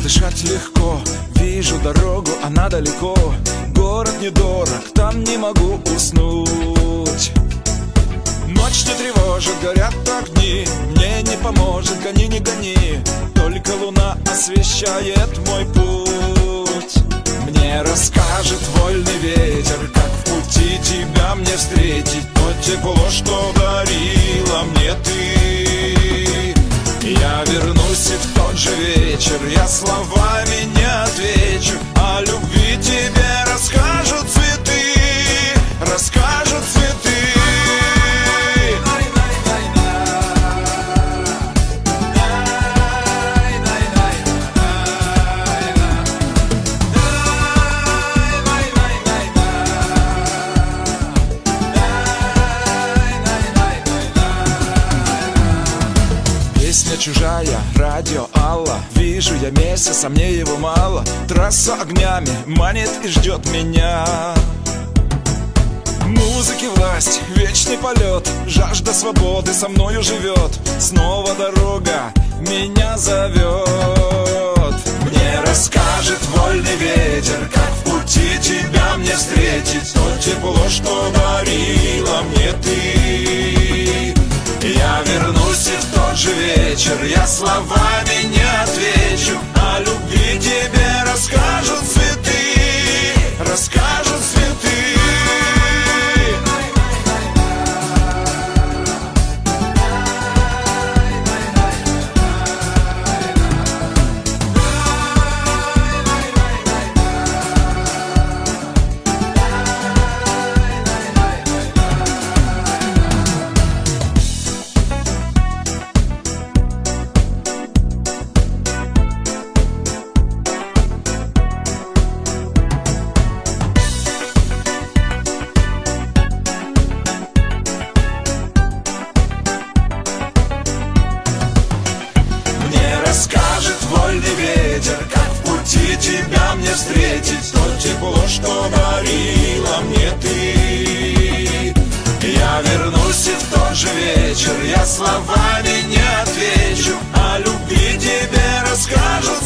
дышать легко, вижу дорогу, она далеко. Город недорог, там не могу уснуть. Ночь не тревожит, горят огни, мне не поможет, гони, не гони. Только луна освещает мой путь. Мне расскажет вольный ветер, как в пути тебя мне встретить. То тепло, что дарила мне ты. Я вернусь и в тот же вечер я словами не отвечу. О любви тебе расскажут цветы, расскажут цветы. Песня чужая, радио Алла. Вижу я месяц, а мне его мало. Трасса огнями манит и ждет меня. Музыки власть, вечный полет, жажда свободы со мною живет. Снова дорога меня зовет. Мне расскажет вольный ветер, как в пути тебя мне встретить. То тепло, что дарила мне ты. Я вернусь и в тот же вечер я словами не отвечу. О любви тебе расскажут цветы, расскажут цветы. Расскажет вольный ветер, как в пути тебя мне встретить. То тепло, что дарила мне ты. Я вернусь и в тот же вечер я словами не отвечу. О любви тебе расскажут